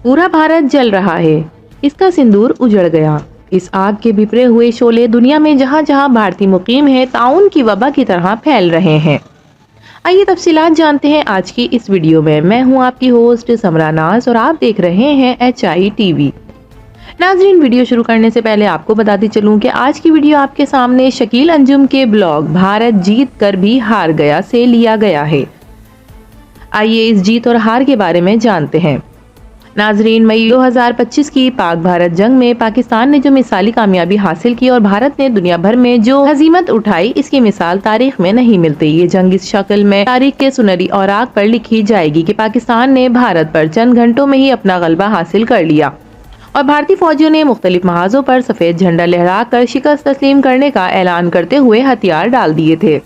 पूरा भारत जल रहा है, इसका सिंदूर उजड़ गया। इस आग के बिखरे हुए शोले दुनिया में जहां जहां भारतीय मुकीम है ताउन की वबा की तरह फैल रहे हैं। आइए तफसीलात जानते हैं आज की इस वीडियो में। मैं हूं आपकी होस्ट समरा नाज और आप देख रहे हैं HI TV। नाजरीन, वीडियो शुरू करने से पहले आपको बताती चलूं कि आज की वीडियो आपके सामने शकील अंजुम के ब्लॉग भारत जीत कर भी हार गया से लिया गया है। आइए इस जीत और हार के बारे में जानते हैं। नाजरीन, मई 2025 की पाक भारत जंग में पाकिस्तान ने जो मिसाली कामयाबी हासिल की और भारत ने दुनिया भर में जो हजीमत उठाई, इसकी मिसाल तारीख में नहीं मिलती। ये जंग इस शक्ल में तारीख के सुनहरी औराक पर लिखी जाएगी कि पाकिस्तान ने भारत पर चंद घंटों में ही अपना गलबा हासिल कर लिया और भारतीय फौजियों ने मुख्तलिफ महाजों पर सफेद झंडा लहराकर शिकस्त तस्लीम करने का ऐलान करते हुए हथियार डाल दिए थे।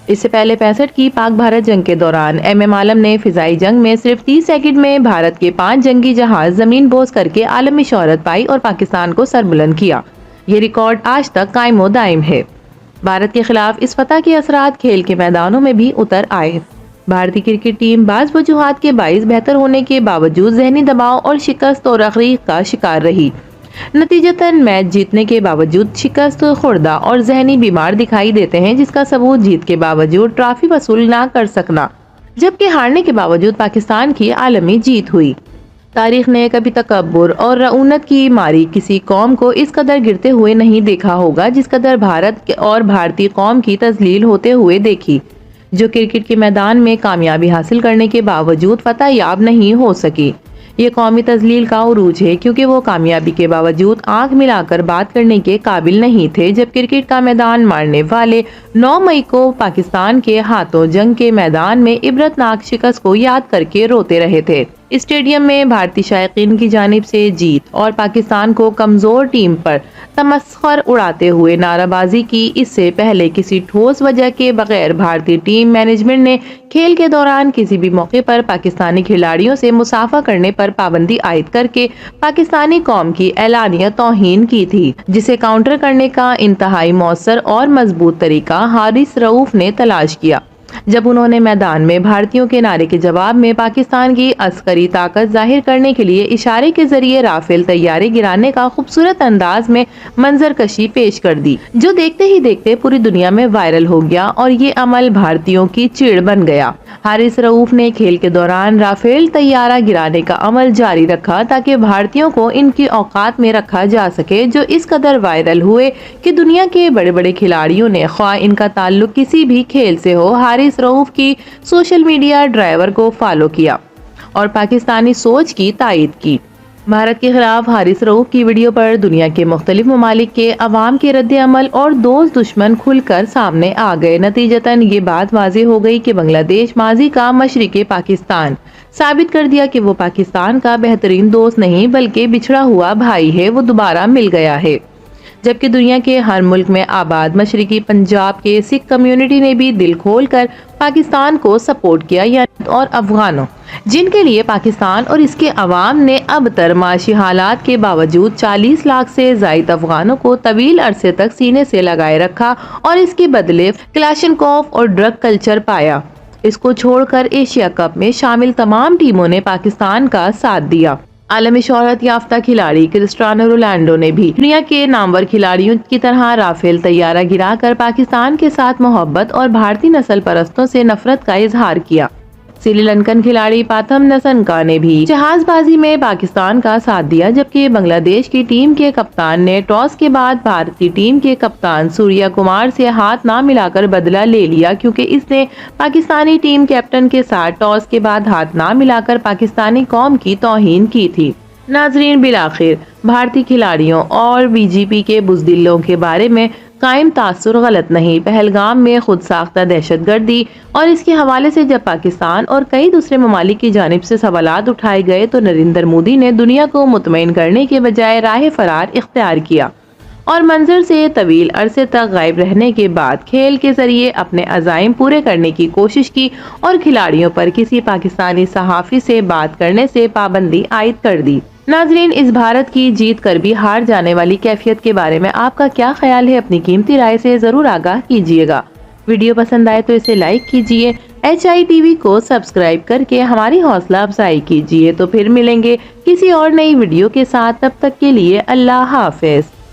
इससे पहले 65 की पाक भारत जंग के दौरान MM आलम ने फिजाई जंग में सिर्फ 30 सेकंड में भारत के 5 जंगी जहाज जमीन बोझ करके आलमी शोहरत पाई और पाकिस्तान को सरबुलंद किया। ये रिकॉर्ड आज तक कायम व दायम है। भारत के खिलाफ इस फतह के असरात खेल के मैदानों में भी उतर आए। भारतीय क्रिकेट टीम बाज़ वजूहात के बाइस बेहतर होने के बावजूद जहनी दबाव और शिकस्त और तकरीर का शिकार रही। नतीजतन मैच जीतने के बावजूद शिकस्त खुर्दा और जहनी बीमार दिखाई देते हैं, जिसका सबूत जीत के बावजूद ट्रॉफी वसूल ना कर सकना, जबकि हारने के बावजूद पाकिस्तान की आलमी जीत हुई। तारीख ने कभी तकब्बुर और रऊनत की मारी किसी कौम को इस कदर गिरते हुए नहीं देखा होगा जिस कदर भारत और भारतीय कौम की तजलील होते हुए देखी, जो क्रिकेट के मैदान में कामयाबी हासिल करने के बावजूद फतह याब नहीं हो सकी। ये कौमी तजलील का उरूज है क्योंकि वो कामयाबी के बावजूद आंख मिलाकर बात करने के काबिल नहीं थे जब क्रिकेट का मैदान मारने वाले 9 मई को पाकिस्तान के हाथों जंग के मैदान में इबरतनाक शिकस्त को याद करके रोते रहे थे। स्टेडियम में भारतीय शायकीन की जानिब से जीत और पाकिस्तान को कमजोर टीम पर तमस्खर उड़ाते हुए नाराबाजी की। इससे पहले किसी ठोस वजह के बगैर भारतीय टीम मैनेजमेंट ने खेल के दौरान किसी भी मौके पर पाकिस्तानी खिलाड़ियों से मुसाफा करने पर पाबंदी आयद करके पाकिस्तानी कौम की एलानिया तौहीन की थी, जिसे काउंटर करने का इंतहाई मौसर और मजबूत तरीका हारिस रऊफ ने तलाश किया जब उन्होंने मैदान में भारतीयों के नारे के जवाब में पाकिस्तान की अस्करी ताकत जाहिर करने के लिए इशारे के जरिए राफेल तैयारे गिराने का खूबसूरत अंदाज में मंजरकशी पेश कर दी, जो देखते ही देखते पूरी दुनिया में वायरल हो गया और ये अमल भारतीयों की चिढ़ बन गया। हारिस रऊफ ने खेल के दौरान राफेल तैयारा गिराने का अमल जारी रखा ताकि भारतीयों को इनकी औकात में रखा जा सके, जो इस कदर वायरल हुए कि दुनिया के बड़े बड़े खिलाड़ियों ने, ख्वाह इनका ताल्लुक किसी भी खेल से हो, हारिस रऊफ की सोशल मीडिया ड्राइवर को फॉलो किया और पाकिस्तानी सोच की तायीद की। भारत के खिलाफ हारिस रऊफ की वीडियो पर दुनिया के मुख्तलिफ ममालिक के अवाम के रद्द अमल और दोस्त दुश्मन खुलकर सामने आ गए। नतीजतन ये बात वाज़ेह हो गई कि बांग्लादेश माजी का मशरिक़े पाकिस्तान साबित कर दिया कि वो पाकिस्तान का बेहतरीन दोस्त नहीं बल्कि बिछड़ा हुआ भाई है। वो दोबारा मिल गया है, जबकि दुनिया के हर मुल्क में आबाद मशरिकी पंजाब के सिख कम्युनिटी ने भी दिल खोल कर पाकिस्तान को सपोर्ट किया, और अफगानों जिनके लिए पाकिस्तान और इसके अवाम ने अब तर माशी हालात के बावजूद 40 लाख से ज़ायद अफगानों को तवील अरसे तक सीने से लगाए रखा और इसके बदले क्लाशनकोव और ड्रग कल्चर पाया। इसको छोड़कर एशिया कप में शामिल तमाम टीमों ने पाकिस्तान का साथ दिया। आलमी शोहरत याफ्ता खिलाड़ी क्रिस्टियानो रोनाल्डो ने भी दुनिया के नामवर खिलाड़ियों की तरह राफेल तैयारा गिराकर पाकिस्तान के साथ मोहब्बत और भारतीय नस्ल परस्तों से नफरत का इजहार किया। श्रीलंकन खिलाड़ी पाथम नसनका ने भी जहाजबाजी में पाकिस्तान का साथ दिया, जबकि बांग्लादेश की टीम के कप्तान ने टॉस के बाद भारतीय टीम के कप्तान सूर्या कुमार से हाथ ना मिलाकर बदला ले लिया, क्योंकि इसने पाकिस्तानी टीम कैप्टन के साथ टॉस के बाद हाथ ना मिलाकर पाकिस्तानी कौम की तौहीन की थी। नाजरीन, बिलाखिर भारतीय खिलाड़ियों और BJP के बुज़दिलों के बारे में कायम तासुर गलत नहीं। पहलगाम में खुद साख्ता दहशतगर्दी और इसके हवाले से जब पाकिस्तान और कई दूसरे ममालिक की जानिब से सवालात उठाए गए तो नरेंद्र मोदी ने दुनिया को मुतमईन करने के बजाय राह फरार इख्तियार किया और मंजर से तवील अरसे तक गायब रहने के बाद खेल के जरिए अपने अज़ाइम पूरे करने की कोशिश की और खिलाड़ियों पर किसी पाकिस्तानी सहाफ़ी से बात करने से पाबंदी आयद कर दी। नाजरीन, इस भारत की जीत कर भी हार जाने वाली कैफियत के बारे में आपका क्या ख्याल है? अपनी कीमती राय से जरूर आगाह कीजिएगा। वीडियो पसंद आए तो इसे लाइक कीजिए, HI TV کو سبسکرائب کر کے ہماری حوصلہ افزائی کیجیے۔ تو پھر ملیں گے کسی اور نئی ویڈیو کے ساتھ، تب تک کے لیے اللہ حافظ۔